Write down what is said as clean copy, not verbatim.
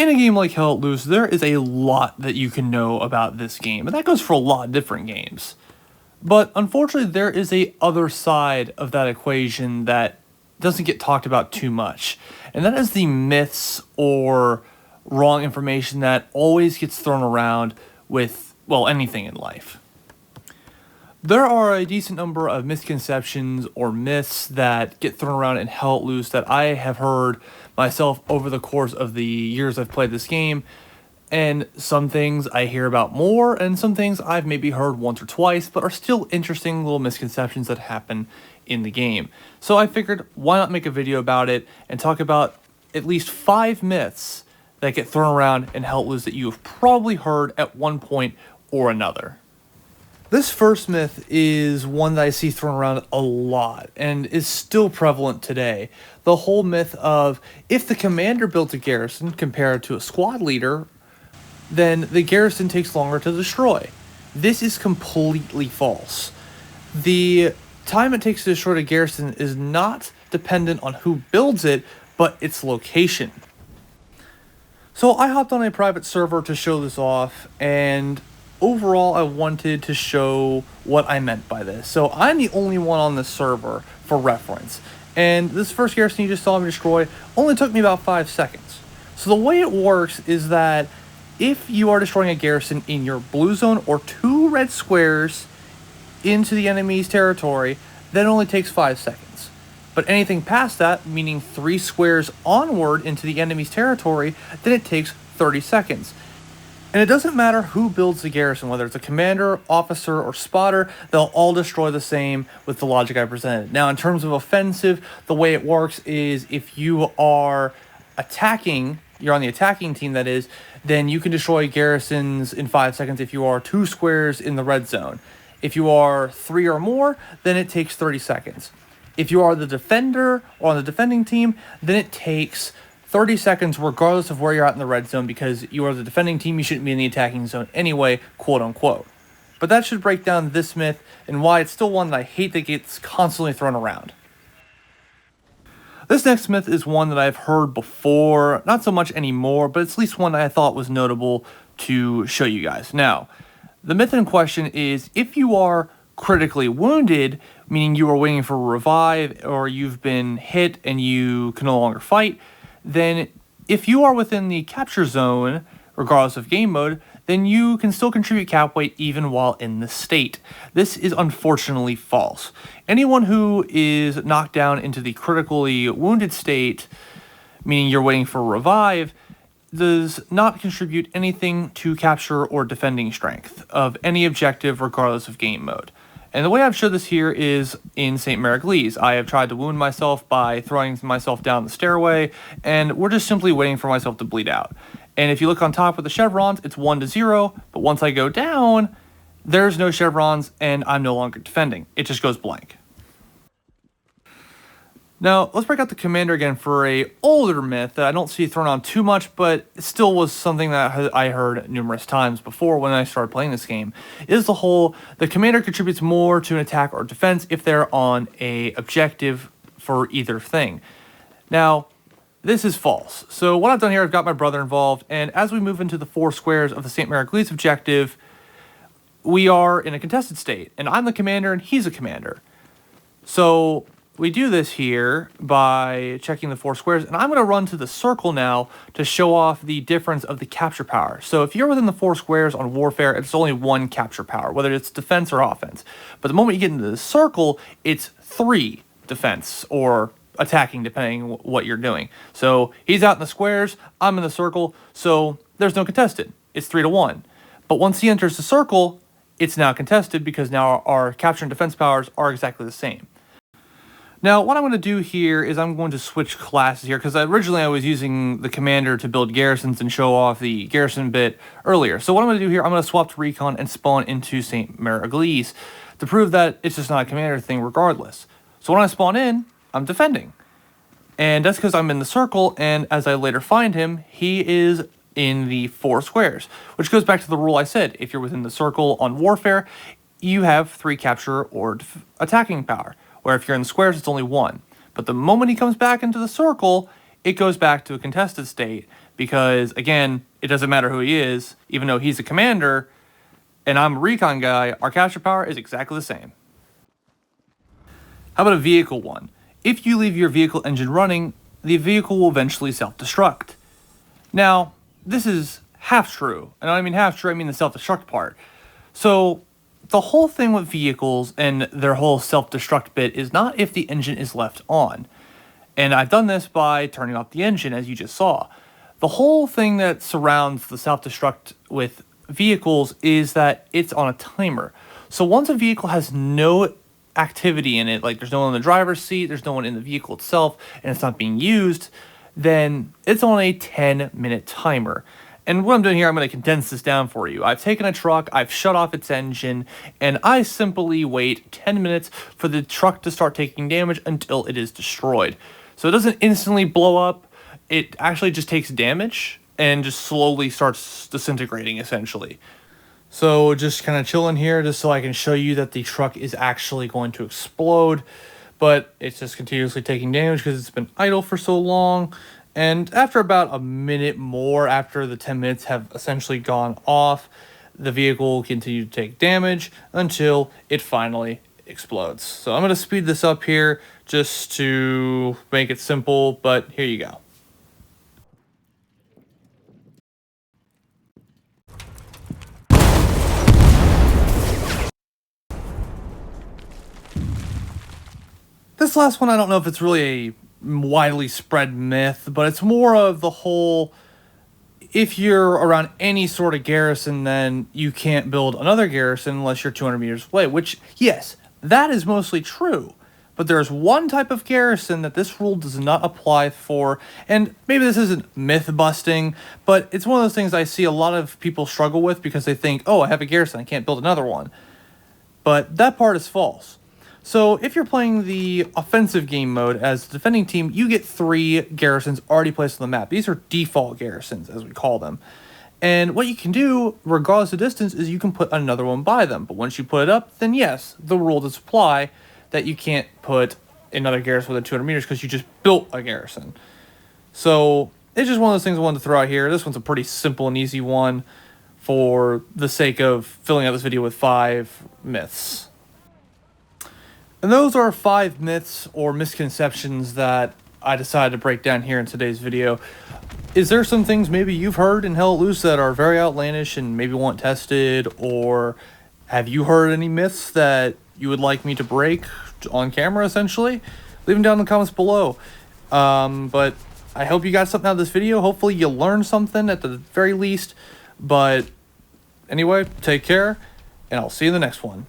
In a game like Hell Let Loose, there is a lot that you can know about this game, and that goes for a lot of different games. But unfortunately, there is a other side of that equation that doesn't get talked about too much, and that is the myths or wrong information that always gets thrown around with, well, anything in life. There are a decent number of misconceptions or myths that get thrown around in Hell Let Loose that I have heard myself over the course of the years I've played this game, and some things I hear about more, and some things I've maybe heard once or twice, but are still interesting little misconceptions that happen in the game. So I figured, why not make a video about it and talk about at least 5 myths that get thrown around in Hell Let Loose that you have probably heard at one point or another. This first myth is one that I see thrown around a lot and is still prevalent today. The whole myth of if the commander builds a garrison compared to a squad leader, then the garrison takes longer to destroy. This is completely false. The time it takes to destroy a garrison is not dependent on who builds it, but its location. So I hopped on a private server to show this off, and overall I wanted to show what I meant by this. So I'm the only one on this server for reference, and this first garrison you just saw me destroy only took me about 5 seconds. So the way it works is that if you are destroying a garrison in your blue zone or 2 red squares into the enemy's territory, then it only takes 5 seconds. But anything past that, meaning 3 squares onward into the enemy's territory, then it takes 30 seconds. And it doesn't matter who builds the garrison, whether it's a commander, officer, or spotter, they'll all destroy the same with the logic I presented. Now, in terms of offensive, the way it works is if you are attacking, you're on the attacking team that is, then you can destroy garrisons in 5 seconds if you are 2 squares in the red zone. If you are 3 or more, then it takes 30 seconds. If you are the defender or on the defending team, then it takes 30 seconds regardless of where you're at in the red zone, because you are the defending team, you shouldn't be in the attacking zone anyway, quote unquote. But that should break down this myth and why it's still one that I hate that gets constantly thrown around. This next myth is one that I've heard before, not so much anymore, but it's at least one that I thought was notable to show you guys. Now, the myth in question is if you are critically wounded, meaning you are waiting for a revive or you've been hit and you can no longer fight, then if you are within the capture zone, regardless of game mode, then you can still contribute cap weight even while in the state. This is unfortunately false. Anyone who is knocked down into the critically wounded state, meaning you're waiting for a revive, does not contribute anything to capture or defending strength of any objective regardless of game mode. And the way I've showed this here is in St. Mariglees. I have tried to wound myself by throwing myself down the stairway, and we're just simply waiting for myself to bleed out. And if you look on top with the chevrons, it's 1-0, but once I go down, there's no chevrons, and I'm no longer defending. It just goes blank. Now, let's break out the commander again for a older myth that I don't see thrown on too much, but it still was something that I heard numerous times before when I started playing this game, is the commander contributes more to an attack or defense if they're on a objective for either thing. Now, this is false. So what I've done here, I've got my brother involved, and as we move into the 4 squares of the St. Mariglees objective, we are in a contested state, and I'm the commander and he's a commander. So we do this here by checking the 4 squares, and I'm going to run to the circle now to show off the difference of the capture power. So if you're within the 4 squares on Warfare, it's only 1 capture power, whether it's defense or offense. But the moment you get into the circle, it's 3 defense or attacking, depending what you're doing. So he's out in the squares, I'm in the circle, so there's no contested. It's 3-1. But once he enters the circle, it's now contested because now our capture and defense powers are exactly the same. Now, what I'm going to do here is I'm going to switch classes here, because originally I was using the commander to build garrisons and show off the garrison bit earlier. So what I'm going to do here, I'm going to swap to recon and spawn into St. Mariglees to prove that it's just not a commander thing regardless. So when I spawn in, I'm defending. And that's because I'm in the circle, and as I later find him, he is in the 4 squares, which goes back to the rule I said. If you're within the circle on Warfare, you have 3 capture or attacking power, where if you're in the squares, it's only 1. But the moment he comes back into the circle, it goes back to a contested state because, again, it doesn't matter who he is, even though he's a commander and I'm a recon guy, our capture power is exactly the same. How about a vehicle one? If you leave your vehicle engine running, the vehicle will eventually self-destruct. Now, this is half true, and when I mean half true, I mean the self-destruct part. So, the whole thing with vehicles and their whole self-destruct bit is not if the engine is left on. And I've done this by turning off the engine, as you just saw. The whole thing that surrounds the self-destruct with vehicles is that it's on a timer. So once a vehicle has no activity in it, like there's no one in the driver's seat, there's no one in the vehicle itself, and it's not being used, then it's on a 10-minute timer. And what I'm doing here, I'm going to condense this down for you. I've taken a truck, I've shut off its engine, and I simply wait 10 minutes for the truck to start taking damage until it is destroyed. So it doesn't instantly blow up, it actually just takes damage and just slowly starts disintegrating, essentially. So just kind of chilling here just so I can show you that the truck is actually going to explode, but it's just continuously taking damage because it's been idle for so long. And after about a minute more, after the 10 minutes have essentially gone off, the vehicle will continue to take damage until it finally explodes. So I'm going to speed this up here just to make it simple, but here you go. This last one, I don't know if it's really a widely spread myth, but it's more of the whole, if you're around any sort of garrison, then you can't build another garrison unless you're 200 meters away, which, yes, that is mostly true. But there's one type of garrison that this rule does not apply for, and maybe this isn't myth busting, but it's one of those things I see a lot of people struggle with because they think, oh, I have a garrison, I can't build another one. But that part is false. So if you're playing the offensive game mode as the defending team, you get 3 garrisons already placed on the map. These are default garrisons, as we call them. And what you can do, regardless of distance, is you can put another one by them. But once you put it up, then yes, the rule does apply that you can't put another garrison within 200 meters because you just built a garrison. So it's just one of those things I wanted to throw out here. This one's a pretty simple and easy one for the sake of filling out this video with 5 myths. And those are 5 myths or misconceptions that I decided to break down here in today's video. Is there some things maybe you've heard in Hell Let Loose that are very outlandish and maybe want tested? Or have you heard any myths that you would like me to break on camera, essentially? Leave them down in the comments below. But I hope you got something out of this video. Hopefully you learned something at the very least. But anyway, take care, and I'll see you in the next one.